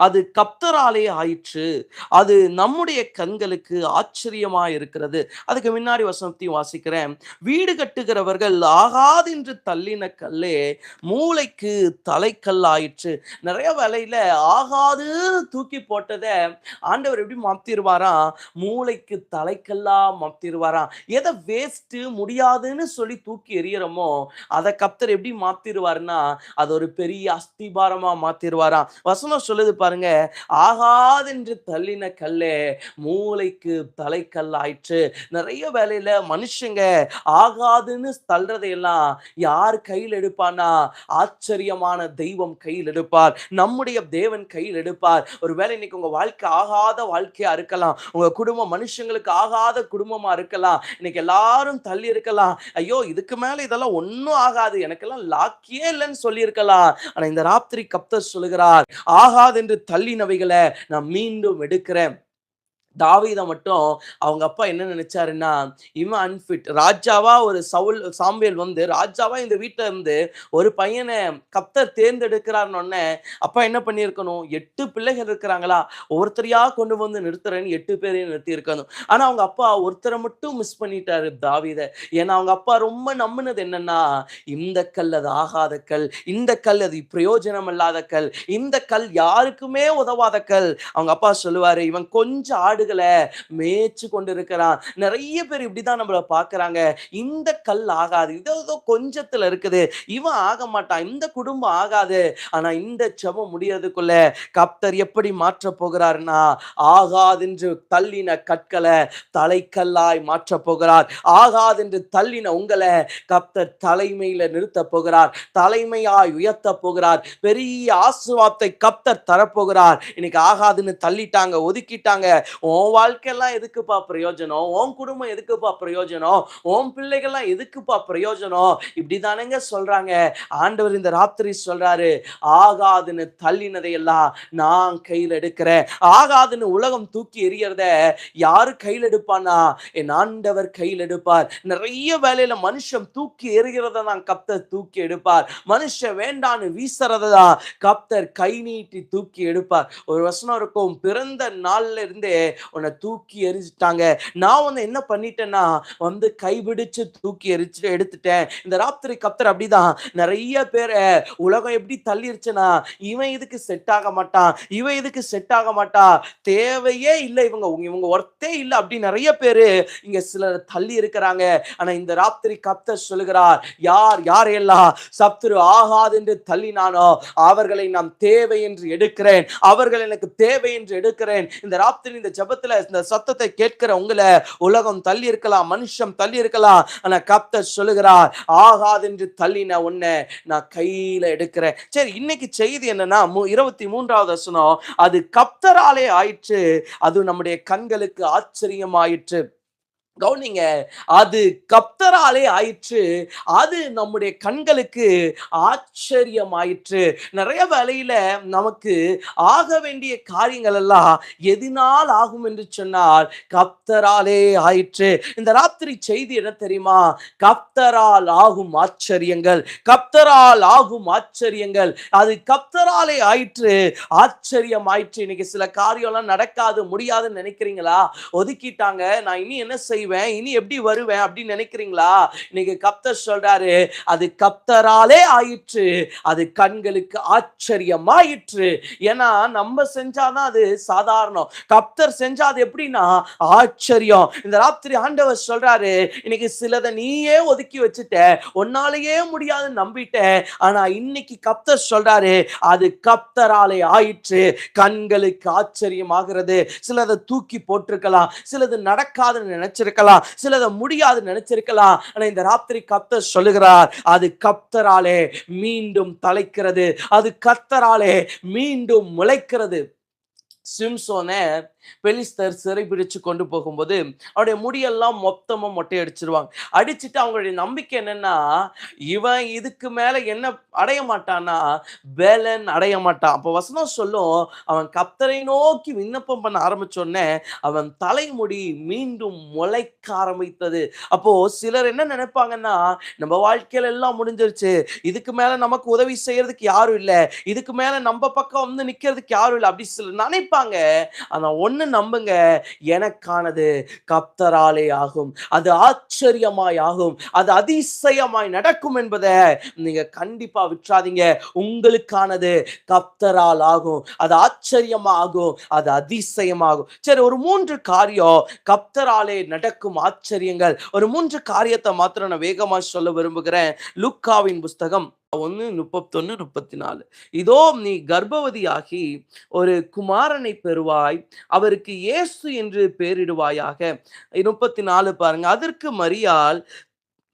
அது கர்த்தராலே ஆயிற்று. அது நம்முடைய கண்களுக்கு ஆச்சரியமா இருக்கிறது. அதுக்கு முன்னாடி வசனத்தையும் வாசிக்கிறேன். வீடு கட்டுகிறவர்கள் ஆகாதென்று தள்ளின கல்லே மூலைக்கு தலைக்கல் ஆயிற்று. நிறைய வேளையில ஆகாதுன்னு தூக்கி போட்டத ஆண்டவர் எப்படி மாத்திருவாராம், மூலைக்கு தலைக்கல்லா மாத்திருவாராம். எதை வேஸ்ட் முடியாதுன்னு சொல்லி தூக்கி எறியறோமோ அதை கர்த்தர் எப்படி மாத்திருவாருன்னா, அது ஒரு பெரிய அஸ்திபாரமா மாத்திருவாராம். வசனம் சொல்லுது பாருங்க, ஆகாதென்று தள்ளின கல்லே மூலைக்கு தலைக்கல் ஆயிற்று. நிறைய வேலையில மனுஷங்க ஆகாதுன்னு தள்ளுறதையெல்லாம் யார் கையில் எடுப்பானா, ஆச்சரியமான தெய்வம் கையில் எடுப்பார். நம்முடைய தேவன் கையில் எடுப்பார். ஒருவேளை இன்னைக்கு உங்க வாழ்க்கை ஆகாத வாழ்க்கையா இருக்கலாம். உங்க குடும்பம் மனுஷங்களுக்கு ஆகாத குடும்பமா இருக்கலாம். இன்னைக்கு எல்லாரும் தள்ளி இருக்கலாம். ஐயோ இதுக்கு மேல இதெல்லாம் ஒண்ணும் ஆகாது, எனக்கெல்லாம் லாக்கியே இல்லைன்னு சொல்லி இருக்கலாம். ஆனா இந்த ராத்திரி கர்த்தர் சொல்லுகிறார், ஆகாது என்று தள்ளினவைகளை நான் மீண்டும் எடுக்கிறேன். தாவீத மட்டும் அவங்க அப்பா என்ன நினைச்சாருன்னா, இவன் அன்ஃபிட் ராஜாவா ஒரு சாமுவேல் வந்து ராஜாவா இந்த வீட்டுல இருந்து ஒரு பையனை கர்த்தர் தேர்ந்தெடுக்கிறார்னு உடனே அப்பா என்ன பண்ணியிருக்கணும், 8 பிள்ளைகள் இருக்கிறாங்களா, ஒவ்வொருத்தரையா கொண்டு வந்து நிறுத்துறேன்னு 8 பேரையும் நிறுத்தி இருக்கணும். ஆனா அவங்க அப்பா ஒருத்தரை மட்டும் மிஸ் பண்ணிட்டாரு தாவீத. ஏன்னா அவங்க அப்பா ரொம்ப நம்பினது என்னன்னா, இந்த கல் அது ஆகாத கல், இந்த கல் அது பிரயோஜனம் இல்லாத கல், இந்த கல் யாருக்குமே உதவாத கல். அவங்க அப்பா சொல்லுவாரு, இவன் கொஞ்சம் ஆடுகளை மேய்ச்சு கொண்டிருக்கிறான். நிறைய பேர் இப்படிதான் நம்மள பாக்குறாங்க. இந்த கல் ஆகாது, இதோ கொஞ்சத்துல இருக்குது, இவன் ஆக மாட்டான், இந்த குடும்பம் ஆகாது. ஆனா இந்த ஜெபம் முடியறதுக்குள்ள கர்த்தர் எப்படி மாற்ற போகிறார்னா, ஆகாதென்று தள்ளின கற்களை தலைக்கல்லாய் மாற்ற போகிறார். ஆகாதென்று தள்ளின உங்களை கர்த்தர் தலைமையில நிறுத்த போகிறார், தலைமையாய் உயர்த்த போகிறார். பெரிய ஆசீர்வாதத்தை கர்த்தர் தரப்போகிறார். இன்னைக்கு ஆகாதுன்னு தள்ளிட்டாங்க, ஒதுக்கிட்டாங்க. உன் வாழ்க்கையெல்லாம் எதுக்குப்பா பிரயோஜனம், உன் குடும்பம் எதுக்குப்பா பிரயோஜனம், உன் பிள்ளைகள்லாம் எதுக்குப்பா பிரயோஜனம், இப்படிதானங்க சொல்றாங்க. ஆண்டவர் இந்த ராத்திரி சொல்றாரு, ஆகாதுன்னு தள்ளினதை எல்லாம் நான் கையில் எடுக்கிறேன். ஆகாதுன்னு உலகம் தூக்கி எறியறத யாரு கையில் எடுப்பானா, என் ஆண்டவர் கையில் எடுப்பார். நிறைய வேலையில மனுஷன் தூக்கி எறிகிறத தான் கர்த்தர் தூக்கி எடுப்பார். மனுஷன் வேண்டான்னு வீசுறத தான் கர்த்தர் கை நீட்டி தூக்கி எடுப்பார். ஒரு வசனம் இருக்கும், பிறந்த நாள்ல இருந்தே உன்னை தூக்கி எரிஞ்சிட்டாங்க, நான் உன்னை என்ன பண்ணிட்டேன்னா வந்து கைபிடிச்சு தூக்கி எரிச்சு எடுத்துட்டேன். இந்த ராத்திரி கர்த்தர் அப்படிதான் நிறைய பேரை உலகம் எப்படி தள்ளிருச்சுன்னா, இவன் இதுக்கு செட் ஆக மாட்டான், இவன் இதுக்கு செட் ஆக மாட்டா, தேவையே இல்லை, இவங்க இவங்க ஒர்த்தே இல்லை அப்படி நிறைய பேரு இங்க சிலர் தள்ளி இருக்கிறாங்க. ஆனா இந்த ராத்திரி கர்த்தர் சொல்லுகிறார், யாரெல்லாம் சத்துரு ஆகாது என்று தள்ளினானோ அவர்களை நாம் தேவை என்று எடுக்கிறேன், அவர்கள் எனக்கு தேவை என்று எடுக்கிறேன். இந்த ராத்திரி இந்த ஜெபத்துல இந்த சத்தத்தை கேட்கிற உங்களை உலகம் தள்ளி இருக்கலாம், மனுஷன் தள்ளி இருக்கலாம். ஆனா கர்த்தர் சொல்லுகிறார், ஆகாது என்று தள்ளின உன்னை நான் கையில எடுக்கிறேன். சரி, இன்னைக்கு செய்தி என்னன்னா 23வது வசனம், அது கர்த்தராலே ஆயிற்று, அது நம்முடைய கண்களுக்கு ஆச்சரியமாயிற்று. கவனிங்க, அது கர்த்தராலே ஆயிற்று, அது நம்முடைய கண்களுக்கு ஆச்சரியமாயிற்று. நிறைய வேளையில நமக்கு ஆக வேண்டிய காரியங்கள் எல்லாம் எதினால் ஆகும் என்று சொன்னால் கர்த்தராலே ஆயிற்று. இந்த ராத்திரி செய்தி என்ன தெரியுமா, கர்த்தரால் ஆகும் ஆச்சரியங்கள், கர்த்தரால் ஆகும் ஆச்சரியங்கள், அது கர்த்தராலே ஆயிற்று, ஆச்சரியம் ஆயிற்று. இன்னைக்கு சில காரியம் எல்லாம் நடக்காது முடியாதுன்னு நினைக்கிறீங்களா, ஒதுக்கிட்டாங்க, நான் இனி என்ன செய்வேன், இனி எப்படி வருவேன் அப்படின்னு நினைக்கிறீங்களா, இன்னைக்கு கர்த்தர் சொல்றாரு, அது கர்த்தராலே ஆயிற்று, அது கண்களுக்கு ஆச்சரியமாயிற்று. ஏன்னா நம்ம செஞ்சாதான் அது சாதாரணம், கர்த்தர் செஞ்சா அது எப்படின்னா ஆச்சரியம். இந்த ராத்திரி ஆண்டவர் சொல்றாரு, இன்னைக்கு சிலதை நீயே ஒதுக்கி வச்சுட்ட, உன்னாலேயே முடியாது நம்பிட்ட, ஆனா இன்னைக்கு கர்த்தர் சொல்றாரு, அது கர்த்தராலே ஆயிற்று, கண்களுக்கு ஆச்சரியமாகிறது. சிலதை தூக்கி போட்டிருக்கலாம், சிலது நடக்காதுன்னு நினைச்சிருக்கலாம், சிலதை முடியாது நினைச்சிருக்கலாம். ஆனா இந்த ராத்திரி கர்த்தர் சொல்லுகிறார், அது கர்த்தராலே மீண்டும் தலைக்கிறது, அது கர்த்தராலே மீண்டும் முளைக்கிறது. சிம்சோனை பெலிஸ்தர் சிறைபிடிச்சு கொண்டு போகும்போது அவருடைய முடியெல்லாம் மொத்தமா மொட்டை அடிச்சிருவாங்க. அடிச்சுட்டு அவங்களுடைய நம்பிக்கை என்னன்னா, இவன் இதுக்கு மேல என்ன அடைய மாட்டான்னா, பெலன் அடைய மாட்டான். அப்ப வசனம் சொல்லும், அவன் கர்த்தரை நோக்கி விண்ணப்பம் பண்ண ஆரம்பிச்ச உடனே அவன் தலைமுடி மீண்டும் முளைக்க ஆரம்பித்தது. அப்போ சிலர் என்ன நினைப்பாங்கன்னா, நம்ம வாழ்க்கையில எல்லாம் முடிஞ்சிருச்சு, இதுக்கு மேல நமக்கு உதவி செய்யறதுக்கு யாரும் இல்ல, இதுக்கு மேல நம்ம பக்கம் வந்து நிக்கிறதுக்கு யாரும் இல்ல, அப்படி சிலர் நினைப்பாங்க. ஆனா ஒண்ணு நம்புங்க, எனக்கானது கர்த்தராலே ஆகும், அது ஆச்சரியமாய் ஆகும், அது அதிசயமாய் நடக்கும் என்பதை நீங்க கண்டிப்பா விட்டுறாதீங்க. உங்களுக்கானது கர்த்தரால் ஆகும், அது ஆச்சரியமாகும், அது அதிசயமாகும். சரி, ஒரு 3 காரியம் கர்த்தராலே நடக்கும் ஆச்சரியங்கள், ஒரு 3 காரியத்தை மாத்திரம் நான் வேகமா சொல்ல விரும்புகிறேன். லூக்காவின் புஸ்தகம் 1:31-34. இதோ நீ கர்ப்பவதியாகி ஒரு குமாரனை பெறுவாய், அவருக்கு இயேசு என்று பெயரிடுவாயாக. 34 பாருங்க. அதற்கு மரியாள்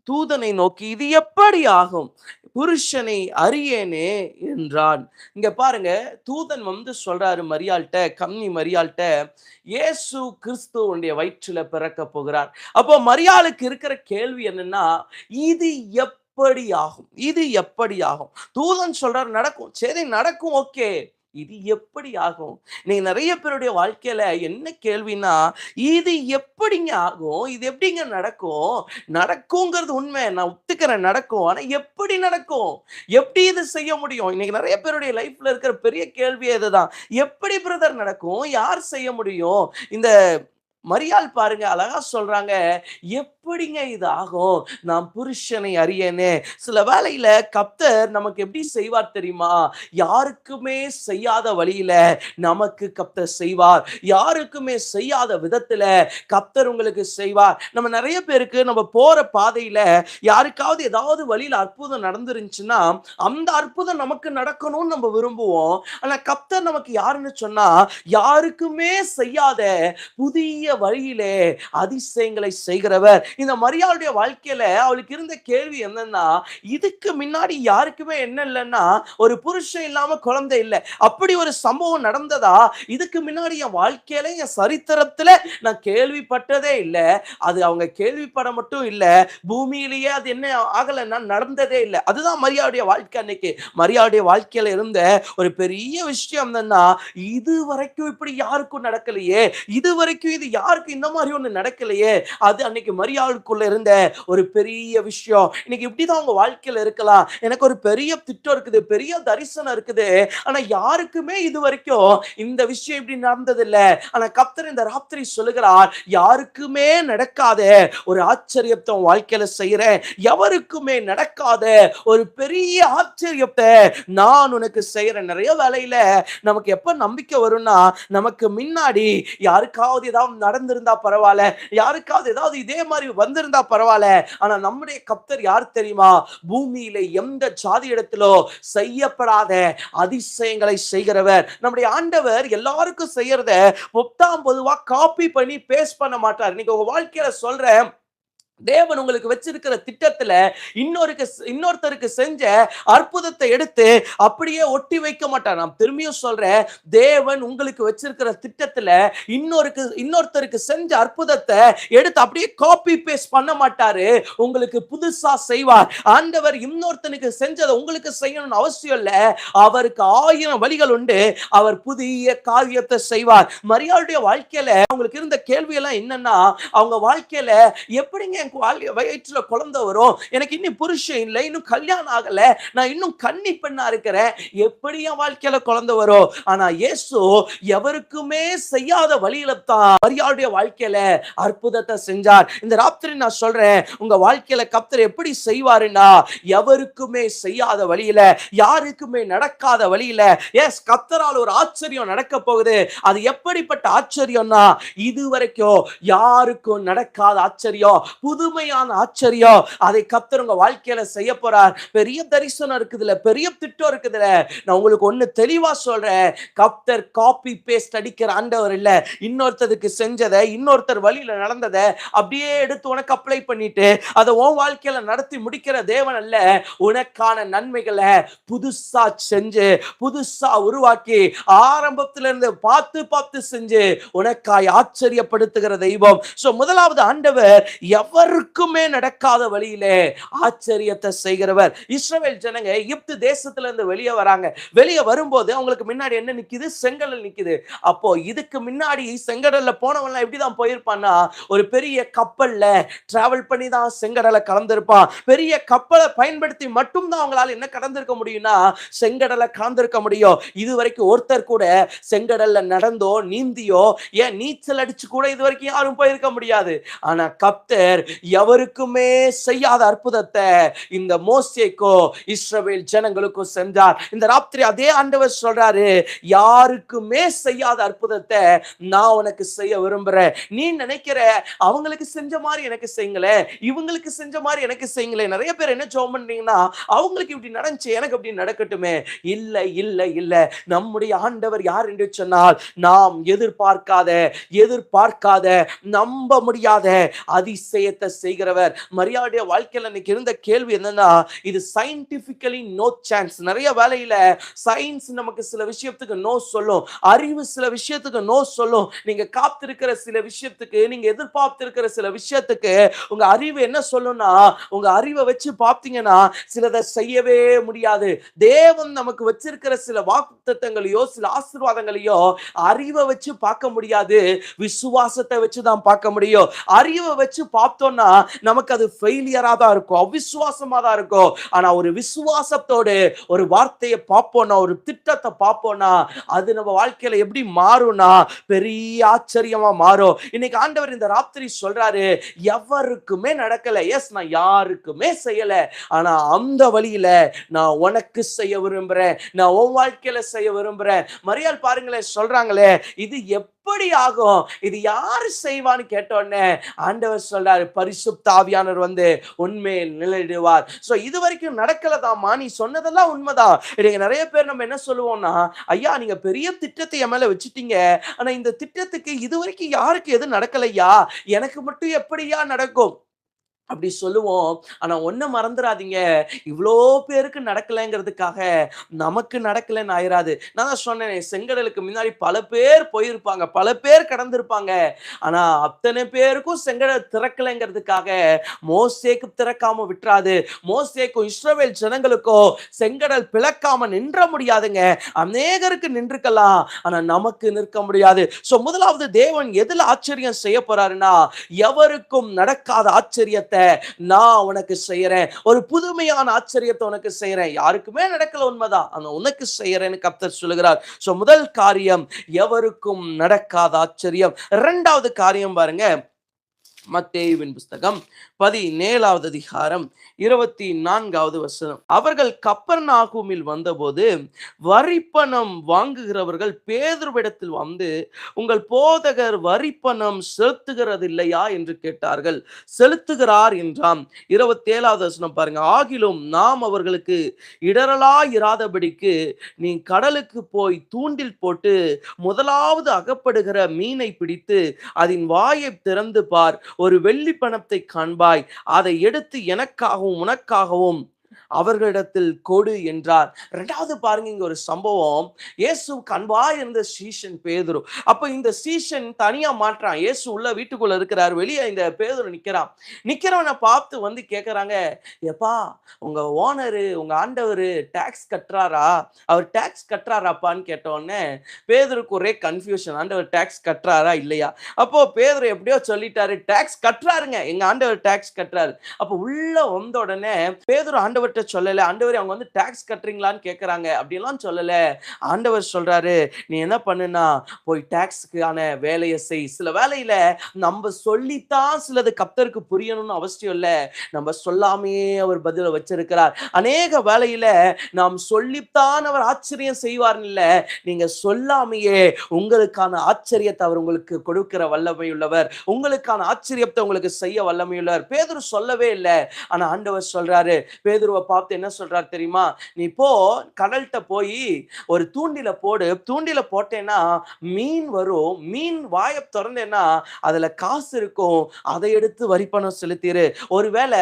தூதனை நோக்கி, இது எப்படி ஆகும், புருஷனை அறியேனே என்றான். இங்க பாருங்க, தூதன் வந்து சொல்றாரு மரியாள்கிட்ட, கன்னி மரியாள்கிட்ட, இயேசு கிறிஸ்துவனுடைய வயிற்றில பிறக்க போகிறார். அப்போ மரியாளுக்கு இருக்கிற கேள்வி என்னன்னா, இது எப்படி ஆகும், இது எப்படி ஆகும்? தூதன் சொல்றாரு நடக்கும், சரி நடக்கும், ஓகே, இது எப்படி ஆகும்? நீங்க நிறைய பேருடைய வாழ்க்கையில என்ன கேள்வினா, இது எப்படிங்க ஆகும், இது எப்படிங்க நடக்கும்? நடக்குங்கிறது உண்மை, நான் ஒத்துக்கிறேன், நடக்கும். ஆனா எப்படி நடக்கும், எப்படி இது செய்ய முடியும்? இன்னைக்கு நிறைய பேருடைய லைஃப்ல இருக்கிற பெரிய கேள்வியே இதுதான். எப்படி பிரதர் நடக்கும், யார் செய்ய முடியும்? இந்த மரியாள் பாருங்க அழகா சொல்றாங்க, எப்படிங்க இது ஆகும், நான் புருஷனை அறியேனே. சில வேளையில கர்த்தர் நமக்கு எப்படி செய்வார் தெரியுமா? யாருக்குமே செய்யாத வழியில நமக்கு கர்த்தர் செய்வார், யாருக்குமே செய்யாத விதத்துல கர்த்தர் உங்களுக்கு செய்வார். நம்ம நிறைய பேருக்கு நம்ம போற பாதையில யாருக்காவது ஏதாவது வழியில அற்புதம் நடந்துருந்துச்சுன்னா, அந்த அற்புதம் நமக்கு நடக்கணும்னு நம்ம விரும்புவோம். ஆனா கர்த்தர் நமக்கு யாருன்னு சொன்னா, யாருக்குமே செய்யாத புதிய வழியிலே அதிசயங்களை செய்கிறவர். இந்த மரியாளுடைய வாழ்க்கையில அவளுக்கு இருந்த கேள்வி என்னன்னா, இதுக்கு முன்னாடி யாருக்குமே என்ன இல்லைன்னா, ஒரு புருஷன் இல்லாம குழந்தை இல்லை, அப்படி ஒரு சம்பவம் நடந்ததா? இதுக்கு முன்னாடி என் வாழ்க்கையில, என் சரித்திரத்துல நான் கேள்விப்பட்டதே இல்லை. அது அவங்க கேள்விப்பட மட்டும் இல்ல, பூமியிலேயே அது என்ன ஆகலைன்னா நடந்ததே இல்லை. அதுதான் மரியாளுடைய வாழ்க்கை. அன்னைக்கு மரியாளுடைய வாழ்க்கையில இருந்த ஒரு பெரிய விஷயம் என்னன்னா, இது வரைக்கும் இப்படி யாருக்கும் நடக்கலையே, இது வரைக்கும் இது யாருக்கு இந்த மாதிரி ஒண்ணு நடக்கலையே. அது அன்னைக்கு மரியாளுக்குள்ள இருந்த ஒரு பெரிய விஷயம். இன்னைக்கு இப்படிதான் உங்க வாழ்க்கையில இருக்கலாம். எனக்கு ஒரு பெரிய திட்டம் இருக்குது, பெரிய தரிசனம் இருக்குது, ஆனா யாருக்குமே இது வரைக்கும் இந்த விஷயம் இப்படி நடந்தது இல்ல. ஆனா கர்த்தர் இந்த ராத்திரி சொல்லுகிறார், யாருக்குமே நடக்காத ஒரு ஆச்சரியத்தை உன் வாழ்க்கையில செய்யறேன், எவருக்குமே நடக்காத ஒரு பெரிய ஆச்சரியத்தை நான் உனக்கு செய்யறேன். நிறைய வேலையில நமக்கு எப்ப நம்பிக்கை வரும்னா, நமக்கு முன்னாடி யாருக்காவது ஏதாவது நடந்திருந்தா பரவாயில்ல, யாருக்காவது ஏதாவது இதே மாதிரி வந்திருந்தா பரவாயில்ல. ஆனா நம்முடைய கர்த்தர் யார் தெரியுமா? பூமியில எந்த ஜாதி இடத்திலோ செய்யப்படாத அதிசயங்களை செய்கிறவர். நம்முடைய ஆண்டவர் எல்லாருக்கும் செய்யறத பொதுவா காப்பி பண்ணி பேஸ்ட் பண்ண மாட்டார். இன்னைக்கு உங்க வாழ்க்கையில சொல்றேன், தேவன் உங்களுக்கு வச்சிருக்கிற திட்டத்துல இன்னொருத்தருக்கு செஞ்ச அற்புதத்தை எடுத்து அப்படியே ஒட்டி வைக்க மாட்டார். நான் திரும்பியும் சொல்றேன், தேவன் உங்களுக்கு வச்சிருக்கிற திட்டத்துல இன்னொருத்தருக்கு செஞ்ச அற்புதத்தை எடுத்து அப்படியே காப்பி பேஸ்ட் பண்ண மாட்டாரு, உங்களுக்கு புதுசா செய்வார். ஆண்டவர் இன்னொருத்தனுக்கு செஞ்சதை உங்களுக்கு செய்யணும்னு அவசியம் இல்ல, அவருக்கு 1000 வழிகள் உண்டு, அவர் புதிய காரியத்தை செய்வார். மரியாளுடைய வாழ்க்கையில அவங்களுக்கு இருந்த கேள்வி எல்லாம் என்னன்னா, அவங்க வாழ்க்கையில எப்படிங்க வயிற்றுல குழந்தை வரும், எனக்கு இன்னும் புருஷன் இல்லை, இன்னும் கல்யாணம் ஆகல, நான் இன்னும் கன்னி பெண்ணா இருக்கிறேன், எப்படி என் வாழ்க்கையில குழந்தை வரும்? ஆனா இயேசு எவருக்குமே செய்யாத வழியில தான் மரியாளுடைய வாழ்க்கையில அற்புதத்தை செஞ்சார். இந்த ராத்திரி நான் சொல்றேன், உங்க வாழ்க்கையில கர்த்தர் எப்படி செய்வாருன்னா, எவருக்குமே செய்யாத வழியில, யாருக்குமே நடக்காத வழியில, எஸ், கர்த்தரால் ஒரு ஆச்சரியம் நடக்க போகுது. அது எப்படிப்பட்ட ஆச்சரியம்னா, இதுவரைக்கும் யாருக்கும் நடக்காத ஆச்சரியம், புதுமையான ஆச்சரியம் அதை கர்த்தர் உங்க வாழ்க்கையில செய்ய போறார். பெரிய தரிசனம் இருக்குதுல, பெரிய திட்டம் இருக்குதுல. நான் உங்களுக்கு ஒண்ணு தெளிவா சொல்றேன், கர்த்தர் காப்பி பேஸ்ட் அடிக்கிற ஆண்டவர் இல்ல. இன்னொருத்தருக்கு செஞ்சதை, இன்னொருத்தர் வழியில நடந்ததை அப்படியே எடுத்து உனக்கு அப்ளை பண்ணிட்டு அதை உன் வாழ்க்கையில நடத்தி முடிக்கிற தேவன் அல்ல. உனக்கான நன்மைகளை புதுசா செஞ்சு, புதுசா உருவாக்கி, ஆரம்பத்துல இருந்து பார்த்து பார்த்து செஞ்சு உனக்காய் ஆச்சரியப்படுத்துகிற தெய்வம். சோ முதலாவது ஆண்டவர் எவருக்குமே நடக்காத வழியிலே ஆச்சரியத்தை செய்கிறவர். இஸ்ரவேல் ஜனங்க எகிப்து தேசத்துல இருந்து வெளியே வராங்க. வெளியே வரும்போது அவங்களுக்கு முன்னாடி என்ன நிக்குது? செங்கடல் நிக்குது. அப்போ இதுக்கு முன்னாடி செங்கடல்ல போனவங்க எப்படிதான் போயிருப்பான்னா, ஒரு பெரிய கப்பல்ல டிராவல் பண்ணி தான் செங்கடலை கலந்திருப்பான். பெரிய கப்பலை பயன்படுத்தி மட்டும்தான் அவங்களால என்ன கடந்திருக்க முடியும்னா செங்கடலை கலந்திருக்க முடியும். இது வரைக்கும் ஒருத்தர் கூட செங்கடல்ல நடந்தோ நீந்தியோ ஏன் நீச்சல் அடிச்சு கூட இது வரைக்கும் யாரும் போயிருக்க முடியாது. ஆனா கர்த்தர் எவருக்குமே செய்யாத அற்புதத்தை இந்த மோசேக்கோ இஸ்ரவேல் ஜனங்களுக்கும் செஞ்சார். இந்த ராத்திரி அதே ஆண்டவர் சொல்றாரு, யாருக்குமே செய்யாத அற்புதத்தை நான் உனக்கு செய்ய விரும்புறேன். நீ நினைக்கிற அவங்களுக்கு செஞ்ச மாதிரி எனக்கு செய்யுங்களே, இவங்களுக்கு செஞ்ச மாதிரி எனக்கு செய்யுங்களே. நிறைய பேர் என்ன ஜெபம் பண்றீங்கன்னா, அவங்களுக்கு இப்படி நடந்துச்சு எனக்கு அப்படி நடக்கட்டுமே. இல்ல இல்ல இல்ல, நம்முடைய ஆண்டவர் யார் என்று சொன்னால், நாம் எதிர்பார்க்காத நம்ப முடியாத அதிசயத்தை செய்கிறவர். மரியாளுடைய வாழ்க்கையில இன்னைக்கு இருந்த கேள்வி என்னன்னா, இது சயின்டிபிக்கலி நோ சான்ஸ். நிறைய வேலையில சயின்ஸ் நமக்கு சில விஷயத்துக்கு நோ சொல்லும், அறிவு சில விஷயத்துக்கு நோ சொல்லும். நீங்க காத்திருக்கிற சில விஷயத்துக்கு, நீங்க எதிர்பார்த்திருக்கிற சில விஷயத்துக்கு உங்க அறிவு என்ன சொல்லும்னா, உங்க அறிவை வச்சு பார்த்தீங்கன்னா சிலதை செய்யவே முடியாது. தேவன் நமக்கு வச்சிருக்கிற சில வாக்குத்தத்தங்களையோ சில ஆசீர்வாதங்களையோ அறிவை வச்சு பார்க்க முடியாது, விசுவாசத்தை வச்சு தான் பார்க்க முடியும். அறிவை வச்சு பார்த்தோம்னா நமக்கு அது ஃபெயிலியரா தான் இருக்கும், அவிசுவாசமா தான் இருக்கும். ஆனா ஒரு விசுவாசத்தோடு ஒரு வார்த்தையை பார்ப்போம்னா, ஒரு திட்டத்தை பார்ப்போம்னா, அது நம்ம வாழ்க்கையில எப்படி மாறும்னா பெரிய ஆச்சரியமா மாறும். இன்னைக்கு ஆண்டவர் இந்த ராத்திரி சொல்றாரு, எவருக்குமே நடக்கல. எஸ், நான் யாருக்குமே செய்யல. ஆனா அந்த வழியில நான் உனக்கு செய்ய விரும்புறேன், நான் உன் வாழ்க்கையில செய்ய விரும்புறேன். மரியாள் பாருங்களேன், சொல்றாங்களே, இது எப்படி ஆகும், இது யாரு செய்வான்னு கேட்டோன்னே ஆண்டவர் சொல்றாரு, பரிசுத்த ஆவியானவர் வந்து உண்மையில் நிலையிடுவார். சோ இது வரைக்கும் நடக்கலதாமா, நீ சொன்னதெல்லாம் உண்மைதான். நீங்க நிறைய பேர் நம்ம என்ன சொல்லுவோம்னா, ஐயா நீங்க பெரிய திட்டத்தை என் மேல வச்சுட்டீங்க, ஆனா இந்த திட்டத்துக்கு இது வரைக்கும் யாருக்கு எது நடக்கலையா, எனக்கு மட்டும் எப்படியா நடக்கும் அப்படி சொல்லுவோம். ஆனா ஒண்ணு மறந்துடாதீங்க, இவ்வளோ பேருக்கு நடக்கலைங்கிறதுக்காக நமக்கு நடக்கலைன்னு ஆயிராது. நான் தான் சொன்னேன், செங்கடலுக்கு முன்னாடி பல பேர் போயிருப்பாங்க, பல பேர் கடந்திருப்பாங்க. ஆனா அத்தனை பேருக்கும் செங்கடல் திறக்கலைங்கிறதுக்காக மோசேக்கு திறக்காம விட்டுறாது. மோசேக்கும் இஸ்ரவேல் ஜனங்களுக்கும் செங்கடல் பிளக்காம நின்ற முடியாதுங்க. அநேகருக்கு நின்றுக்கலாம், ஆனா நமக்கு நிற்க முடியாது. சோ முதலாவது தேவன் எதுல ஆச்சரியம் செய்ய போறாருன்னா, எவருக்கும் நடக்காத ஆச்சரியத்தை நான் உனக்கு செய்யறேன். ஒரு புதுமையான ஆச்சரியத்தை உனக்கு செய்யறேன். யாருக்குமே நடக்கல, உண்மைதான், ஆனா உனக்கு செய்யறேன்னு கர்த்தர் சொல்லுகிறார். சோ முதல் காரியம் எவருக்கும் நடக்காத ஆச்சரியம். இரண்டாவது காரியம் பாருங்க, மத்தேயுவின் புஸ்தகம் 17வது அதிகாரம் 24வது வசனம். அவர்கள் கப்பர்நாகூமில் வந்தபோது வரிப்பணம் வாங்குகிறவர்கள் பேதுருவிடத்தில் வந்து, உங்கள் போதகர் வரிப்பணம் செலுத்துகிறது இல்லையா என்று கேட்டார்கள். செலுத்துகிறார் என்றாம். 27வது வசனம் பாருங்க. ஆகிலும் நாம் அவர்களுக்கு இடரலாயிராதபடிக்கு நீ கடலுக்கு போய் தூண்டில் போட்டு முதலாவது அகப்படுகிற மீனை பிடித்து அதன் வாயை திறந்து பார், ஒரு வெள்ளி பணத்தை காண்பாய், அதை எடுத்து எனக்காகவும் உனக்காகவும் அவர்களிடத்தில் கொடு என்றார். இரண்டாவது பாருங்க, இங்க ஒரு சம்பவம். இயேசுவுக்கு அன்பா இருந்த சீஷன் பேதுரு. அப்ப இந்த சீஷன் தனியா மாட்டான். இயேசு உள்ள வீட்டுக்குள்ள இருக்கிறார், வெளியே இந்த பேதுரு நிக்கிறான். நிக்கிறவனை பார்த்து வந்து கேட்கறாங்க, எப்பா உங்க ஓனரு உங்க ஆண்டவரு டாக்ஸ் கட்டுறாரா, அவர் டாக்ஸ் கட்டுறாராப்பான்னு கேட்ட உடனே பேதுருக்கு ஒரே கன்ஃபியூஷன், ஆண்டவர் டாக்ஸ் கட்டுறாரா இல்லையா. அப்போ பேதுரு எப்படியோ சொல்லிட்டாரு, டாக்ஸ் கட்டுறாருங்க, எங்க ஆண்டவர் டாக்ஸ் கட்டுறாரு. அப்போ உள்ள வந்த உடனே பேதுரு ஆண்டவர் ஆண்டவர்ட்ட சொல்லல. ஆண்டவரே அவங்க வந்து டாக்ஸ் கட்டுறீங்களான்னு கேட்கறாங்க. அப்படியெல்லாம் சொல்லல. ஆண்டவர் சொல்றாரு, நீ என்ன பண்ணுனா, போய் டாக்ஸ்க்கான வேலைய செய். சில வேளையில நம்ப சொல்லித்தான் சிலது கர்த்தருக்கு புரியணும்னு அவசியம் இல்ல. நம்ம சொல்லாமயே அவர் பதில வச்சிருக்கிறார். அநேக வேளையில நாம் சொல்லித்தான் அவர் ஆச்சரியம் செய்வார்ன்னு இல்ல. நீங்க சொல்லாமயே உங்களுக்கான ஆச்சரியத்தை அவர் உங்களுக்கு கொடுக்கிற வல்லமை உள்ளவர். உங்களுக்கான ஆச்சரியத்தை உங்களுக்கு செய்ய வல்லமை உள்ளவர். பேதுரு சொல்லவே இல்ல. ஆனா ஆண்டவர் சொல்றாரு. பேதுருவ பார்த்து என்ன சொல்றார் தெரியுமா? நீ போ, கடல்ட்ட போயி ஒரு தூண்டில போடு. தூண்டில போட்டேன்னா மீன் வரும். மீன் வாய தொறந்தேன்னா அதுல காசு இருக்கும். அதை எடுத்து வரி பணம் செலுத்திரு. ஒருவேளை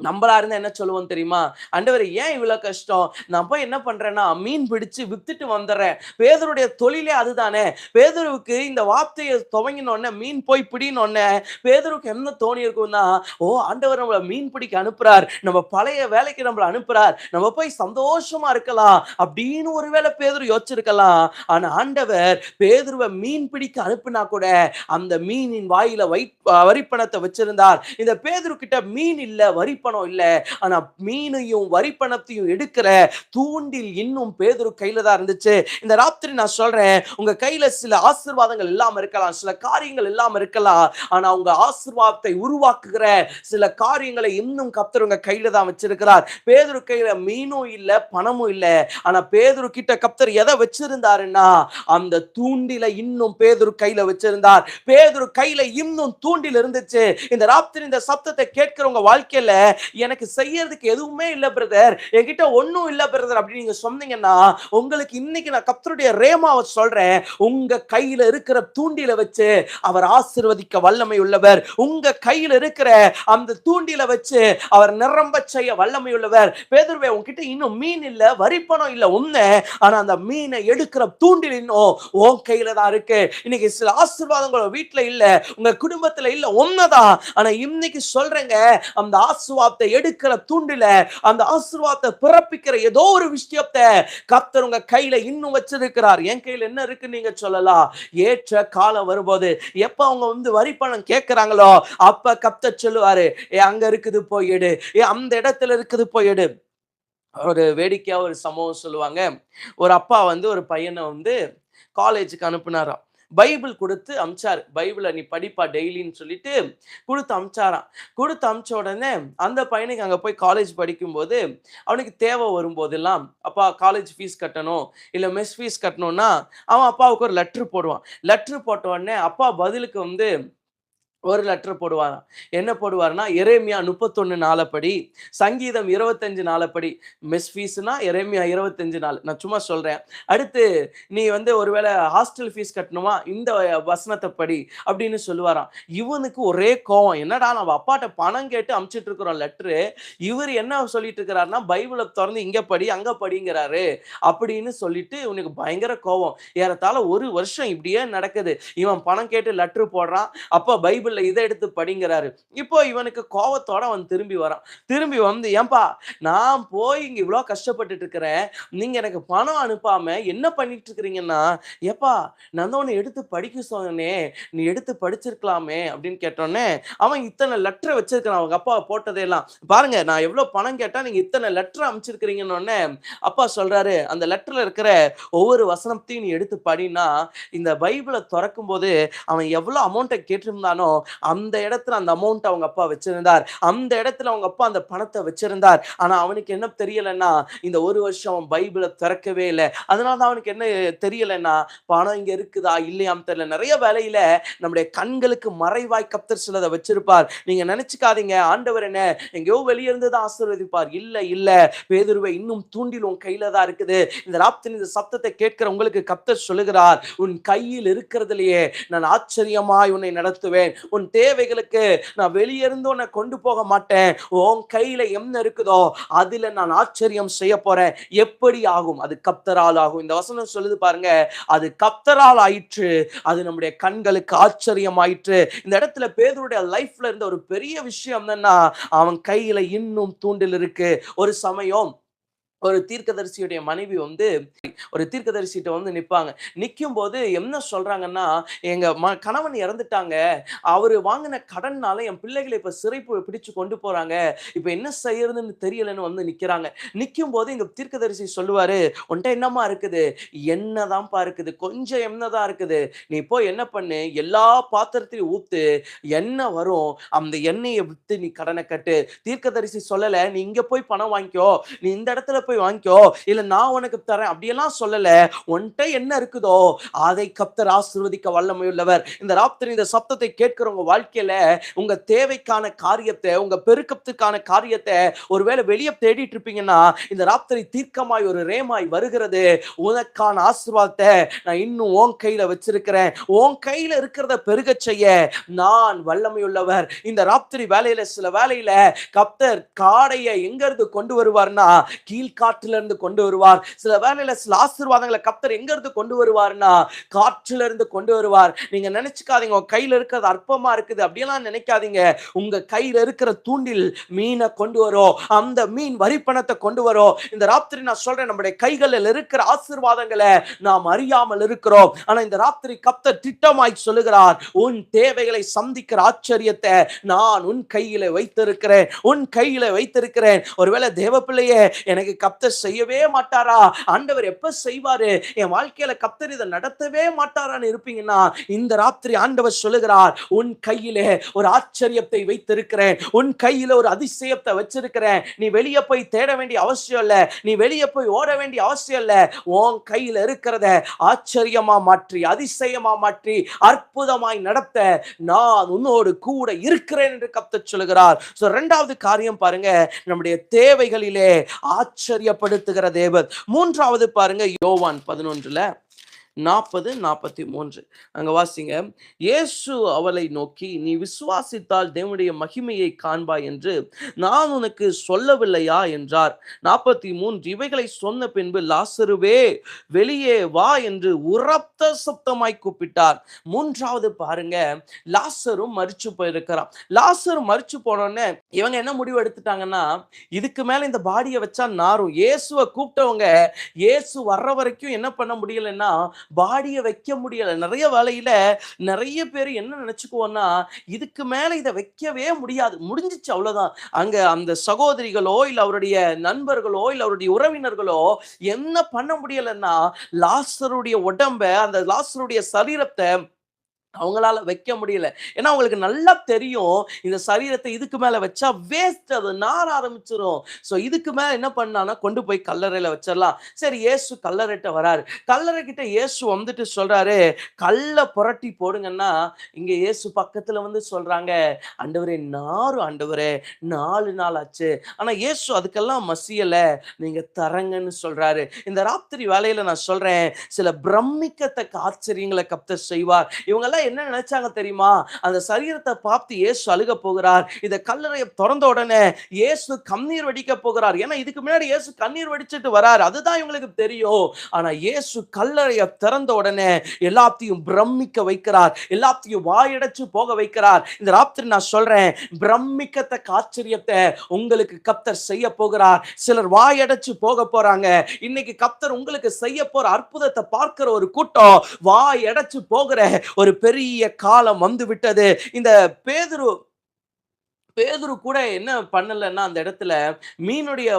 நம்மளா இருந்தா என்ன சொல்லுவோம் தெரியுமா? ஆண்டவரே ஏன் இவ்வளவு கஷ்டம்? நான் போய் என்ன பண்றேன்னா, மீன் பிடிச்சு வித்துட்டு வந்துர்றேன். பேதுருடைய தொழிலே அதுதானே. பேதுருவுக்கு இந்த வார்த்தைய துவங்கின உடனே, மீன் போய் பிடின உடனே, பேதுருவுக்கு என்ன தோணி இருக்கும்னா, ஓ! ஆண்டவர் நம்மள மீன் பிடிக்க அனுப்புறார். நம்ம பழைய வேலைக்கு நம்மள அனுப்புறார். நம்ம போய் சந்தோஷமா இருக்கலாம். அப்படின்னு ஒருவேளை பேதுரு யோசிச்சிருக்கலாம். ஆனா ஆண்டவர் பேதுருவ மீன் பிடிக்க அனுப்புனா கூட, அந்த மீனின் வாயில வரிப்பணத்தை வச்சிருந்தார். இந்த பேதுரு கிட்ட மீன் இல்ல, வரி பணம் இல்ல. ஆனா மீனையும் வரி பணத்தையும் எடுக்கிற தூண்டில் இன்னும் பேதுரு கையில தான் இருந்துச்சு. இந்த ராத்திரி நான் சொல்றேன், உங்க கையில சில ஆசீர்வாதங்கள் இல்லாம இருக்கலாம், சில காரியங்கள் இல்லாம இருக்கலாம். ஆனா உங்க ஆசீர்வாதத்தை உருவாக்குகிற சில காரியங்களை இன்னும் கர்த்தர் உங்க கையில தான் வச்சிருக்கிறார். பேதுரு கையில மீனும் இல்ல, பணமும் இல்ல. ஆனா பேதுரு கிட்ட கர்த்தர் எதை வச்சிருந்தாருன்னா, அந்த தூண்டில இன்னும் பேதுரு கையில வச்சிருந்தார். பேதுரு கையில இன்னும் தூண்டில் இருந்துச்சு. இந்த ராத்திரி இந்த சத்தத்தை கேட்கிறவங்க வாழ்க்கையில எனக்கு செய்யறதுக்கு எதுவுமே இல்ல பிரதர், என்கிட்ட ஒண்ணும் இல்ல பிரதர் அப்படி நீங்க சொன்னீங்கன்னா, உங்களுக்கு இன்னைக்கு நான் கர்த்தருடைய ரேமாவை சொல்றேன். உங்க கையில இருக்கிற தூண்டில வச்சு அவர் ஆசீர்வதிக்க வல்லமை உள்ளவர். உங்க கையில இருக்கிற அந்த தூண்டில வச்சு அவர் நிரம்ப செய்ய வல்லமை உள்ளவர். பேதுருவே, உன்கிட்ட இன்னும் மீன் இல்ல, வரி பணம் இல்ல உண்மை. ஆனா அந்த மீனை எடுக்கிற தூண்டில் இன்னும் உன் கையில தான் இருக்கு. இன்னைக்கு சில ஆசீர்வாதங்கள் வீட்டுல இல்ல, உங்க குடும்பத்துல இல்ல, உண்மைதான். ஆனா இன்னைக்கு சொல்றேங்க, அந்த ஆசீர்வாதத்தை எடுக்கிற தூண்டில, அந்த ஆசீர்வாதத்தை பிறப்பிக்கிற ஏதோ ஒரு விஷயத்தை கர்த்தர் உங்க கையில இன்னும் வச்சிருக்கிறார். என் கையில என்ன இருக்கு நீங்க சொல்லலாம். ஏற்ற காலம் வரும்போது எப்ப அவங்க வந்து வரி பணம் கேட்கிறாங்களோ அப்ப கர்த்தர் சொல்லுவாரு, அங்க இருக்குது போய் எடு, அந்த இடத்துல இருக்குது போய் எடு. ஒரு வேடிக்கையா ஒரு சம்பவம் சொல்லுவாங்க. ஒரு அப்பா வந்து ஒரு பையனை வந்து காலேஜுக்கு அனுப்புனாராம். பைபிள் கொடுத்து அமிச்சாரு. பைபிளை நீ படிப்பா டெய்லின்னு சொல்லிட்டு கொடுத்து அமிச்சாராம். கொடுத்து அமிச்ச உடனே அந்த பையனுக்கு அங்க போய் காலேஜ் படிக்கும்போது அவனுக்கு தேவை வரும்போதெல்லாம், அப்பா காலேஜ் ஃபீஸ் கட்டணும், இல்ல மெஸ் ஃபீஸ் கட்டணும்னா அவன் அப்பாவுக்கு ஒரு லெட்டர் போடுவான். லெட்டர் போட்ட உடனே அப்பா பதிலுக்கு வந்து ஒரு லெட்டர் போடுவாராம். என்ன போடுவார்னா, எரேமியா 31:4 படி, சங்கீதம் 25:4 படி. மெஸ் ஃபீஸ்னா எரேமியா 25:4. நான் சும்மா சொல்றேன். அடுத்து நீ வந்து ஒருவேளை ஹாஸ்டல் ஃபீஸ் கட்டணுமா, இந்த வசனத்த படி அப்படின்னு சொல்லுவாராம். இவனுக்கு ஒரே கோவம். என்னடா நம்ம அப்பாட்ட பணம் கேட்டு அனுப்பிச்சிட்டு இருக்கிறோம் லெட்டரு. இவரு என்ன சொல்லிட்டு இருக்கிறாருன்னா, பைபிள தொறந்து இங்க படி, அங்க படிங்கிறாரு அப்படின்னு சொல்லிட்டு இவனுக்கு பயங்கர கோவம். ஏறத்தாழ 1 வருஷம் இப்படியே நடக்குது. இவன் பணம் கேட்டு லெட்டர் போடுறான். அப்பா பைபிள்ல இதை எடுத்து படிங்கிறாரு. இப்போ இவனுக்கு கோவத்தோட அவன் திரும்பி வரான். திரும்பி வந்து, ஏன்பா நான் போய் இங்க இவ்வளோ கஷ்டப்பட்டுட்டு இருக்கிறேன், நீங்க எனக்கு பணம் அனுப்பாம என்ன பண்ணிட்டு இருக்கிறீங்கன்னா, ஏப்பா நான் தான் உன்னை எடுத்து படிக்க சொன்னேனே, நீ எடுத்து படிச்சிருக்கலாமே அப்படின்னு கேட்டோன்னே, அவன் இத்தனை லெட்டர் வச்சிருக்கிறான் அவங்க அப்பா போட்டதெல்லாம். பாருங்க நான் எவ்வளவு பணம் கேட்டா நீங்க இத்தனை லெட்டர் அனுப்பிச்சிருக்கிறீங்கன்னு அப்பா சொல்றாரு, அந்த லெட்டர்ல இருக்கிற ஒவ்வொரு வசனத்தையும் நீ எடுத்து படினா, இந்த பைபிளை திறக்கும் போது அவன் எவ்வளவு அமௌண்ட்டை கேட்டிருந்தானோ அந்த இடத்துல அந்த அமௌண்ட் அவங்க அப்பா வச்சிருந்தார். அந்த இடத்துல அவங்க அப்பா அந்த பணத்தை வச்சிருந்தார். ஆனா அவனுக்கு என்ன தெரியலன்னா, இந்த 1 வருஷம் அவன் பைபிளை திறக்கவே இல்லை. அதனால தான் அவனுக்கு என்ன தெரியலன்னா, பணம் இங்க இருக்குதா இல்லையான்னு தெரியல. நிறைய வேலையில நம்முடைய கண்களுக்கு மறைவாய் கர்த்தர் சிலதை வச்சிருப்பார். நீங்க நினைச்சுக்காதீங்க ஆண்டவர் என்ன எங்கேயோ வெளியே இருந்து தான் ஆசீர்வதிப்பார். இல்ல இல்ல, பேதுருவே இன்னும் தூண்டில் உன் கையில தான் இருக்குது. இந்த ராத்திரி இந்த சத்தத்தை கேட்கிற உங்களுக்கு கர்த்தர் சொல்லுகிறார், உன் கையில் இருக்கிறதுலயே நான் ஆச்சரியமாய் உன்னை நடத்துவேன். உன் தேவைகளுக்கு நான் வெளியிருந்து உன்னை கொண்டு போக மாட்டேன். உன் கையில என்ன இருக்குதோ அதுல நான் ஆச்சரியம் செய்ய போறேன். எப்படி ஆகும்? அது கர்த்தரால் ஆகும். இந்த வசனம் சொல்லுது பாருங்க, அது கர்த்தரால் ஆயிற்று, அது நம்முடைய கண்களுக்கு ஆச்சரியம் ஆயிற்று. இந்த இடத்துல பேதுருடைய லைஃப்ல இருந்த ஒரு பெரிய விஷயம் என்னன்னா, அவன் கையில இன்னும் தூண்டில் இருக்கு. ஒரு சமயம் ஒரு தீர்க்கதரிசியுடைய மனைவி வந்து ஒரு தீர்க்கதரிசிட்ட வந்து நிப்பாங்க. நிக்கும்போது என்ன சொல்றாங்கன்னா, "எங்க கணவன் இறந்துட்டாங்க. அவரு வாங்குன கடன்னால என் பிள்ளைகள இப்ப பிடிச்சு கொண்டு போறாங்க. இப்ப என்ன செய்யறதுன்னு தெரியலன்னு" வந்து நிக்கிறாங்க. நிக்கும்போது எங்க தீர்க்கதரிசி சொல்லுவாரு, "உன்ட்ட என்னம்மா இருக்குது? எண்ணெய் தான்ப்பா இருக்குது. கொஞ்சம் எண்ணெய் தான் இருக்குது. நீ போய் என்ன பண்ணு, எல்லா பாத்திரத்திலயும் ஊத்து. எண்ணெய் வரும். அந்த எண்ணெய வித்து நீ கடன கட்டு." தீர்க்கதரிசி சொல்லல, "நீ இங்க போய் பணம் வாங்கிக்கோ. நீ இந்த இடத்துல போய் வாங்கிக்கோ. இல்ல நான் உனக்கு தரேன்." அப்படியெல்லாம் சொல்லல. உன்ட்ட என்ன இருக்குதோ அதை கர்த்தர் ஆசீர்வதிக்க வல்லமை உள்ளவர். இந்த ராத்திரி இந்த சத்தத்தை கேட்கிறவங்க வாழ்க்கையில உங்க தேவைக்கான காரியத்தை, உங்க பெருக்கத்துக்கான காரியத்தை ஒருவேளை வெளியே தேடிட்டு இருப்பீங்கன்னா, இந்த ராத்திரி தீர்க்கமாய் ஒரு ரேமாய் வருகிறது. உனக்கான ஆசீர்வாதத்தை நான் இன்னும் உன் கையில வச்சிருக்கிறேன். உன் கையில இருக்கிறத பெருகச் செய்ய நான் வல்லமை உள்ளவர். இந்த ராத்திரி வேலையில சில வேலையில கர்த்தர் காடைய எங்க இருந்து கொண்டு வருவார்னா, கீழ்காற்றில இருந்து கொண்டு வருவார். சில வேளையில சில ஆசீர்வாதங்களை கர்த்தர் எங்க இருந்து கொண்டு வருவார்னா, காற்றில இருந்து கொண்டு வருவார். நீங்க நினைச்சுக்காதீங்க உங்க கையில இருக்கிறது அற்பமா இருக்குது அப்படியெல்லாம் நினைக்காதீங்க. உங்க கையில இருக்கிற தூண்டில் மீனை கொண்டு வரும். அந்த மீன் வரிப்பணத்தை கொண்டு வரும். இந்த ராத்திரி நான் சொல்றேன், நம்முடைய கைகளில் இருக்கிற ஆசீர்வாதங்களை நாம் அறியாமல் இருக்கிறோம். ஆனா இந்த ராத்திரி கர்த்தர் திட்டமாய் சொல்லுகிறார், உன் தேவைகளை சந்திக்கிற ஆச்சரியத்தை நான் உன் கையில வைத்திருக்கிறேன். உன் கையில வைத்திருக்கிறேன். ஒருவேளை தேவ பிள்ளையே, எனக்கு கர்த்தர் செய்யவே மாட்டாரா, ஆண்டவர் எப்ப செய்வாரு, என் வாழ்க்கையில கர்த்தர் இதை நடத்தவே மாட்டாரான்னு இருப்பீங்கன்னா, இந்த ராத்திரி ஆண்டவர் சொல்லுகிறார், உன் கையிலே ஒரு ஆச்சரியத்தை வைத்திருக்கிறேன். உன் கையில ஒரு அதிசயத்தை வச்சிருக்கிறேன். நீ வெளியே போய் தேட வேண்டிய அவசியம் இல்ல. நீ வெளியே போய் ஓட வேண்டிய அவசியம் இல்ல. உன் கையில இருக்கிறத ஆச்சரியமா மாற்றி, அதிசயமா மாற்றி, அற்புதமாய் நடத்த நான் உன்னோடு கூட இருக்கிறேன் என்று கர்த்தர் சொல்லுகிறார். சோ இரண்டாவது காரியம் பாருங்க, நம்முடைய தேவைகளிலே ஆச்சரியப்படுத்துகிற தேவன். மூன்றாவது பாருங்க, யோவான் 11ல 40-43 அங்க வாசிங்க. இயேசு அவளை நோக்கி, நீ விசுவாசித்தால் தேவனுடைய மகிமையை காண்பாய் என்று நான் உனக்கு சொல்லவில்லையா என்றார். 43 இவைகளை சொன்ன பின்பு, லாசருவே வெளியே வா என்று உரத்த சத்தமாய் கூப்பிட்டார். மூன்றாவது பாருங்க, லாசரும் மரிச்சு போயிருக்கிறான். லாசரு மரிச்சு போனோடனே இவங்க என்ன முடிவு எடுத்துட்டாங்கன்னா, இதுக்கு மேல இந்த பாடியை வச்சா நாரும். இயேசுவை கூப்பிட்டவங்க இயேசு வர்ற வரைக்கும் என்ன பண்ண முடியலன்னா, பாடியை வைக்க முடியல. நிறைய வேலையில நிறைய பேர் என்ன நினைச்சுக்குவோம்னா, இதுக்கு மேல இதை வைக்கவே முடியாது, முடிஞ்சிச்சு அவ்வளவுதான். அங்க அந்த சகோதரிகளோ இல்ல அவருடைய நண்பர்களோ இல்ல அவருடைய உறவினர்களோ என்ன பண்ண முடியலன்னா, லாசருடைய உடம்ப, அந்த லாசருடைய சரீரத்தை அவங்களால வைக்க முடியல. ஏன்னா அவங்களுக்கு நல்லா தெரியும், இந்த சரீரத்தை இதுக்கு மேல வச்சா வேஸ்ட், அது நார ஆரம்பிச்சிரும். சோ இதுக்கு மேல என்ன பண்ணானா, கொண்டு போய் கல்லறையில வச்சிடலாம். சரி, இயேசு கல்லறைட்ட வராரு. கல்லறை கிட்ட இயேசு வந்துட்டு சொல்றாரு, கல்ல புரட்டி போடுங்கன்னா, இங்க இயேசு பக்கத்துல வந்து சொல்றாங்க, ஆண்டவரே நாரும் ஆண்டவரே, 4 நாள் ஆச்சு. ஆனா இயேசு அதுக்கெல்லாம் மசியல, நீங்க தரங்கன்னு சொல்றாரு. இந்த ராத்திரி வேலையில நான் சொல்றேன், சில பிரமிக்கத்தக்க ஆச்சரியங்களை கர்த்தர் செய்வார். இவங்க எல்லாம் என்ன நினைச்சாங்க தெரியுமா, அந்த சரீரத்தை பார்த்து இயேசு அழுக போகிறார். இந்த கல்லறையை திறந்த உடனே இயேசு கண்ணீர் வடிக்க போகிறார். ஏன்னா இதுக்கு முன்னாடி இயேசு கண்ணீர் வடிச்சிட்டு வரார், அதுதான் இவங்களுக்கு தெரியும். ஆனா இயேசு கல்லறையை திறந்த உடனே எல்லாத்தையும் பிரமிக்க வைக்கிறார், எல்லாத்தையும் வாயடைச்சு போக வைக்கிறார். இந்த ராத்திரி நான் சொல்றேன், பிரமிக்கத்தக்க ஆச்சரியத்தை உங்களுக்கு கர்த்தர் செய்ய போகிறார். சிலர் வாயடைச்சு போக போறாங்க. இன்னைக்கு கர்த்தர் உங்களுக்கு செய்ய போற அற்புதத்தை பார்க்கிற ஒரு கூட்டம் வாயடைச்சு போகிற ஒரு பெரிய காலம் வந்து விட்டது. இந்த பேதுரு பேதுரு கூட என்ன பண்ணலன்னா, அந்த இடத்துல மீனுடைய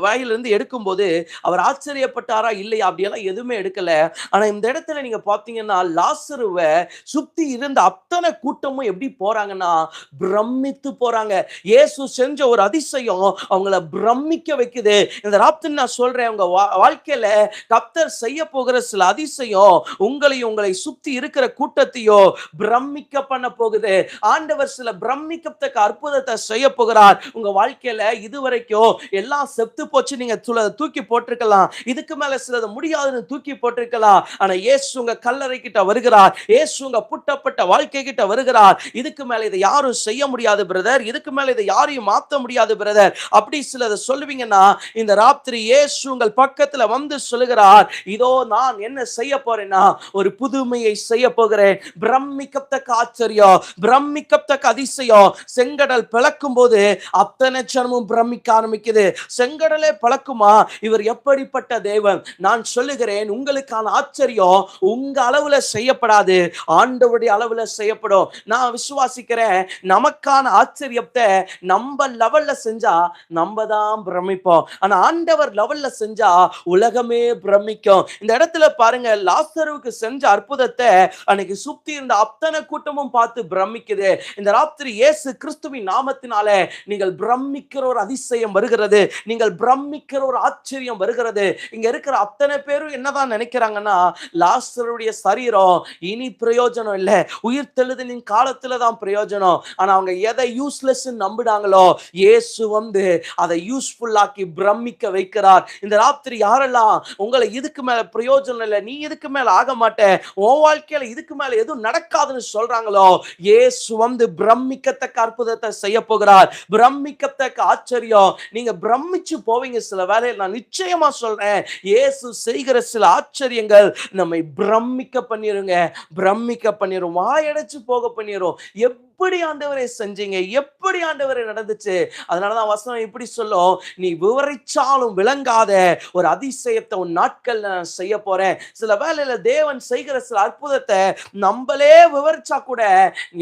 வாயிலிருந்து எடுக்கும்போது அவர் ஆச்சரியப்பட்டாரா இல்லையா, அப்படியெல்லாம் எதுவுமே எடுக்கல. ஆனா இந்த இடத்துல நீங்க பாத்தீங்கன்னா, லாசருவை சுத்தி இருந்த அத்தனை கூட்டமும் எப்படி போறாங்கன்னா, பிரமித்து போறாங்க. இயேசு செஞ்ச ஒரு அதிசயம் அவங்கள பிரமிக்க வைக்குது. இந்த ராத்திரி நான் சொல்றேன், உங்க வாழ்க்கையில கர்த்தர் செய்ய போகிற சில அதிசயம் உங்களையும் உங்களை சுத்தி இருக்கிற கூட்டத்தையும் பிரமிக்க பண்ண போகுது. ஆண்டவர் சில பிரமிக்கத்தக்க அற்புதத்தை செய்ய போகிறார். உங்க வாழ்க்கையில இதுவரைக்கும் எல்லாம் செத்து போச்சு, நீங்க தூக்கி போட்டிருக்கலாம், இதுக்கு மேல சிலது முடியாதுன்னு தூக்கி போட்டிருக்கலாம். ஆனா இயேசு உங்க கல்லறை கிட்ட வருகிறார். இயேசு உங்க புட்டப்பட்ட வாழ்க்கை கிட்ட வருகிறார். இதுக்கு மேல இதை யாரும் செய்ய முடியாது பிரதர், இதுக்கு மேல இதை யாரையும் மாத்த முடியாது பிரதர், அப்படி சிலதை சொல்லுவீங்கன்னா, இந்த ராத்திரி இயேசு உங்கள் பக்கத்துல வந்து சொல்லுகிறார், இதோ நான் என்ன செய்ய போறேன்னா, ஒரு புதுமையை செய்ய போகிறேன். பிரமிக்கத்தக்க ஆச்சரியம், பிரமிக்கத்தக்க அதிசயம். செங்கடல் செங்கடல் பிளக்கும் போது அத்தனை ஜனமும் பிரமிக்க ஆரம்பிக்குது. செங்கடலே பிளக்குமா? இவர் எப்படிப்பட்ட தேவன்? நான் சொல்லுகிறேன், உங்களுக்கான ஆச்சரியம் உங்க அளவுல செய்யப்படாது, ஆண்டவருடைய அளவுல செய்யப்படும். நான் விசுவாசிக்கிறேன், நமக்கான ஆச்சரியத்தை நம்ம லெவல்ல செஞ்சா நம்ம தான் பிரமிப்போம். ஆனா ஆண்டவர் லெவல்ல செஞ்சா உலகமே பிரமிக்கும். இந்த இடத்துல பாருங்க, லாசருவுக்கு செஞ்ச அற்புதத்தை அன்னைக்கு சுத்தி இருந்த அத்தனை கூட்டமும் பார்த்து பிரமிக்குது. இந்த ராத்திரி இயேசு கிறிஸ்துவின் நாமத்தினாலே நீங்கள் பிரமிக்கிற ஒரு அதிசயம் வருகிறது, நீங்கள் பிரமிக்கிற ஒரு ஆச்சரியம் வருகிறது. இங்க இருக்கிற அத்தனை பேரும் என்னதான் நினைக்கிறாங்கன்னா, லாசருடைய சரீரம் இனி பிரயோஜனம் இல்லை, உயிர் தெழுதலின் காலத்துல தான் பிரயோஜனம். ஆனா அவங்க எதை யூஸ்லெஸ் நம்பினாங்களோ, இயேசு வந்து அதை யூஸ்ஃபுல் ஆக்கி பிரமிக்க வைக்கிறார். இந்த ராத்திரி யாரெல்லாம் உங்களை இதுக்கு மேல பிரயோஜனம் இல்லை, நீ இதுக்கு மேல ஆக மாட்ட, உன் வாழ்க்கையில இதுக்கு மேல எதுவும் நடக்காதுன்னு சொல்றாங்களோ, இயேசு வந்து பிரமிக்கத்தக்க அற்புதத்தை செய்ய போகிறார். பிரமிக்கத்தக்க ஆச்சரியம். நீங்க பிரமிச்சு போவீங்க. சில வேளையில் நான் நிச்சயமா சொல்றேன், இயேசு செய்கிற சில ஆச்சரியங்கள் நம்மை பிரமிக்க பண்ணிருங்க, பிரமிக்க பண்ணிரும், வாயடைச்சு போக பண்ணிரும். எப்படி ஆண்டவரை செஞ்சீங்க, எப்படி ஆண்டவரை நடந்துச்சு? அதனாலதான் வசனம் இப்படி சொல்லும், நீ விவரிச்சாலும் விளங்காத ஒரு அதிசயத்தை உன் நாட்கள்ல நான் செய்ய போறேன். சில வேளையில தேவன் செய்கிற சில அற்புதத்தை நம்மளே விவரிச்சா கூட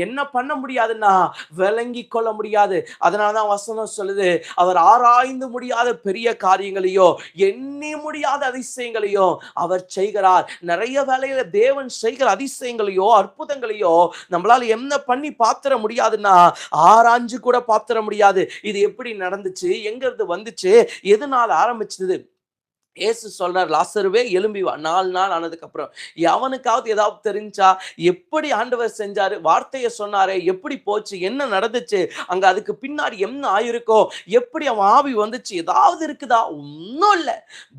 என்ன பண்ண முடியாதுன்னா விளங்கி கொள்ள முடியாது. அதனாலதான் வசனம் சொல்லுது, அவர் ஆராய்ந்து முடியாத பெரிய காரியங்களையோ எண்ணி முடியாத அதிசயங்களையோ அவர் செய்கிறார். நிறைய வேளையில தேவன் செய்கிற அதிசயங்களையோ அற்புதங்களையோ நம்மளால என்ன பண்ணி பாத்திர முடியாதுன்னா ஆராய்ஞ்சு கூட பாத்திர முடியாது. இது எப்படி நடந்துச்சு, எங்க இருந்து வந்துச்சு, எதனால ஆரம்பிச்சது? ஏசு சொல்றார், லாசருவே எழும்பி வா. 4 நாள் ஆனதுக்கு அப்புறம் எவனுக்காவது ஏதாவது தெரிஞ்சா, எப்படி ஆண்டவர் செஞ்சாரு, வார்த்தையை சொன்னாரே, எப்படி போச்சு, என்ன நடந்துச்சு, அங்க அதுக்கு பின்னாடி என்ன ஆயிருக்கோ, எப்படி அவன் ஆவி வந்துச்சு, ஏதாவது இருக்குதா? ஒன்னும் இல்ல,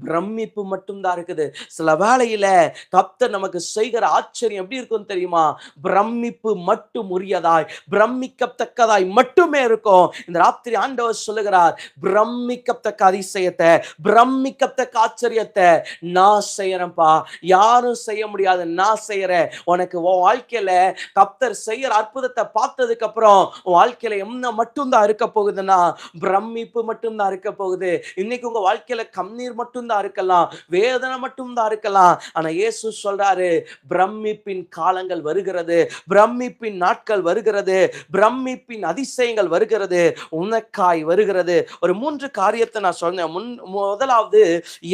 பிரமிப்பு மட்டும்தான் இருக்குது. சில வேளையில கர்த்தர் நமக்கு செய்கிற ஆச்சரியம் எப்படி இருக்கும் தெரியுமா? பிரமிப்பு மட்டும் உரியதாய், பிரமிக்கத்தக்கதாய் மட்டுமே இருக்கும். இந்த ராத்திரி ஆண்டவர் சொல்லுகிறார், பிரமிக்கத்தக்க அதிசயத்தை, பிரமிக்கத்தக்க ஆச்சரியத்தை நான் செய்யறேன்ப்பா, யாரும் செய்ய முடியாது, நான் செய்யறேன். உனக்கு உன் வாழ்க்கையில கர்த்தர் செய்யற அற்புதத்தை பார்த்ததுக்கு அப்புறம் உன் வாழ்க்கையில என்ன மட்டும்தான் இருக்க போகுதுன்னா பிரமிப்பு மட்டும்தான் இருக்க போகுது. இன்னைக்கு உங்க வாழ்க்கையில கண்ணீர் மட்டும்தான் இருக்கலாம், வேதனை மட்டும்தான் இருக்கலாம். ஆனா இயேசு சொல்றாரு, பிரமிப்பின் காலங்கள் வருகிறது, பிரமிப்பின் நாட்கள் வருகிறது, பிரமிப்பின் அதிசயங்கள் வருகிறது, உனக்காய் வருகிறது. ஒரு 3 காரியத்தை நான் சொன்னேன். முதலாவது,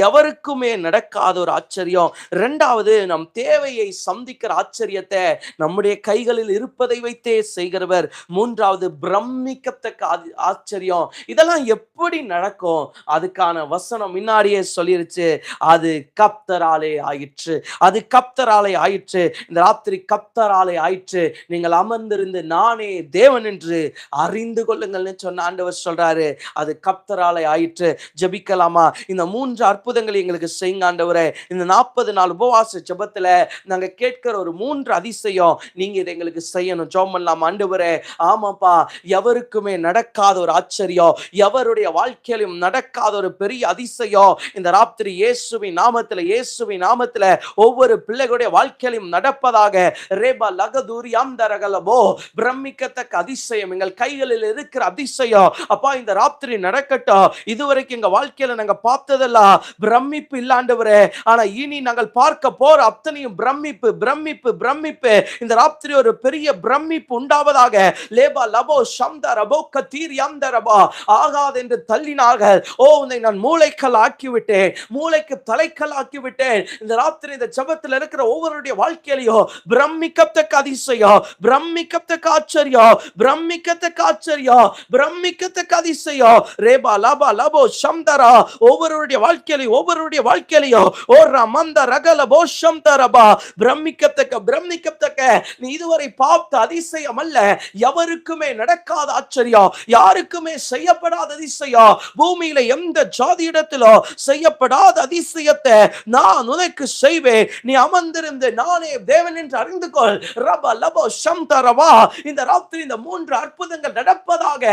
எவருக்குமே நடக்காத ஒரு ஆச்சரியம். 2வது, நம் தேவையை சந்திக்கிற ஆச்சரியத்தை நம்முடைய கைகளில் இருப்பதை வைத்தே செய்கிறவர். 3வது, பிரமிக்கத்தக்க ஆச்சரியம். இதெல்லாம் எப்படி நடக்கும்? அதுக்கான வசனம் முன்னாடியே சொல்லிருச்சு, அது கர்த்தராலே ஆயிற்று, அது கர்த்தராலே ஆயிற்று. இந்த ராத்திரி கர்த்தராலே ஆயிற்று. நீங்கள் அமர்ந்திருந்து நானே தேவன் என்று அறிந்து கொள்ளுங்கள்னு சொன்ன ஆண்டவர் சொல்றாரு, அது கர்த்தராலே ஆயிற்று. ஜெபிக்கலாமா? இந்த 3 அற்புதங்களை எங்களுக்கு செய்யுங்க ஆண்டவரே. இந்த 40 நாள் உபவாச ஜெபத்துல நாங்க கேட்கிற ஒரு 3 அதிசயம் நீங்க இதை எங்களுக்கு செய்யணும். ஜெபம் பண்ணலாம். ஆண்டவரே, ஆமாப்பா, எவருக்குமே நடக்காத ஒரு ஆச்சரியம், எவருடைய வாழ்க்கையிலும் நடக்காத ஒரு பெரிய அதிசயம் இந்த ராத்திரி இயேசுவின் நாமத்துல, இயேசுவின் நாமத்துல ஒவ்வொரு பிள்ளைகளுடைய வாழ்க்கையிலும் நடப்பதாக. ரேபா லகதூரி அம்தரகலபோ, பிரமிக்கத்தக்க அதிசயம் எங்கள் கைகளில் இருக்கிற அதிசயம் அப்பா இந்த ராத்திரி நடக்கட்டும். இதுவரைக்கும் எங்க வாழ்க்கையில நாங்க பார்த்ததெல்லாம் பிரமிப்பு இல்லாண்டவரே, ஆனா இனி நாங்கள் பார்க்க போற அத்தனையும் பிரமிப்பு, பிரமிப்பு, பிரமிப்பு. இந்த ராத்திரி ஒரு பெரிய பிரமிப்பு உண்டாவதாக. லேபா லபோ ஷம்தா ரபோ கதீர் யம்தரபா, ஆகாது என்று தள்ளினார்கள். ஓ, உன்னை நான் மூளைக்கல் ஆக்கி விட்டேன், மூளைக்கு தலைக்கல் ஆக்கி விட்டேன். இந்த ராத்திரி இந்த ஜெபத்தில் இருக்கிற ஒவ்வொருடைய வாழ்க்கையிலையும் பிரமிக்கத்தக்க அதிசயம், பிரமிக்கத்தக்க ஆச்சரியம், பிரமிக்கத்தக்க ஆச்சரியம், பிரமிக்கத்தக்க அதிசயம். ரேபா லபா லபோ ஷம்தரா ஒவ்வொருடைய வாழ்க்கையிலையும், ஒவ்வொருடைய வாழ்க்கையிலையும் ஓ ரமந்த ரகல போஷம் தரபா, பிரமிக்கத்தக்க, பிரமிக்கத்தக்க, நீ இதுவரை பார்த்த அதிசயம் அல்ல, எவருக்குமே நடக்காத ஆச்சரியம், யாருக்குமே செய்யப்படாத அதிசயம், பூமியில எந்த ஜாதியிடத்திலோ செய்யப்படாத அதிசயத்தை நான் உனக்கு செய்வேன். நீ அமர்ந்திருந்து நானே தேவன் என்று அறிந்து கொள். ரபா லபோ ஷம்தரபா. இந்த ராத்திரி இந்த 3 அற்புதங்கள் நடப்பதாக.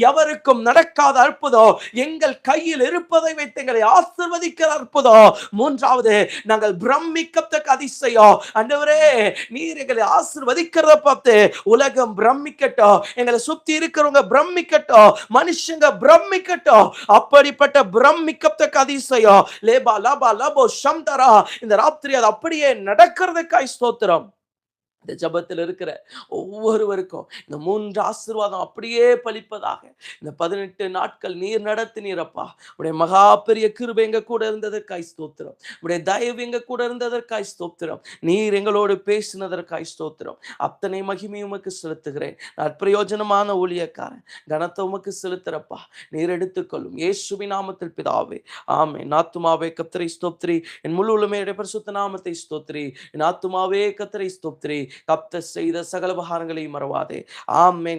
எவருக்கும் நடக்காத அற்புதம் எங்கள் கையில் இருப்பதை வைத்து எங்களை ஆசீர்வதி பிரமிக்கிற அற்புதம். மூன்றாவது, நாங்கள் பிரமிக்கத்தக்க அதிசயம். ஆண்டவரே, நீர் எங்களை ஆசீர்வதிக்கிறத பார்த்து உலகம் பிரமிக்கட்டும், எங்களை சுத்தி இருக்கிறவங்க பிரமிக்கட்டும், மனுஷங்க பிரமிக்கட்டும். அப்படிப்பட்ட பிரமிக்கத்தக்க அதிசயம் லேபா லபா லபோ ஷம்தரா இந்த ராத்திரி அது அப்படியே நடக்கிறதுக்காய் ஸ்தோத்திரம். இந்த ஜபத்தில் இருக்கிற ஒவ்வொருவருக்கும் இந்த 3 ஆசீர்வாதம் அப்படியே பலிப்பதாக. இந்த 18 நாட்கள் நீர் நடத்தினீரப்பா. உடைய மகா பெரிய கிருபை எங்க கூட இருந்ததற்காய் ஸ்தோத்திரம். உடைய தயவு எங்க கூட இருந்ததற்காய் ஸ்தோத்திரம். நீர் எங்களோடு பேசினதற்காய் ஸ்தோத்திரம். அத்தனை மகிமையும் உமக்கு செலுத்துகிறேன். நான் பிரயோஜனமான ஊழியக்காரன், கனத்தை உமக்கு செலுத்துறப்பா. நீர் எடுத்துக்கொள்ளும் இயேசுவின் நாமத்தில் பிதாவே, ஆமென். ஆத்துமாவே கர்த்தரை ஸ்தோத்திரி, என் முழு உள்ளமே பரிசுத்த நாமத்தை ஸ்தோத்திரி. என் ஆத்துமாவே கர்த்தரை ஸ்தோத்திரி, கர்த்தர் செய்த சகல உபகாரங்களையும் மறவாதே. ஆமென்.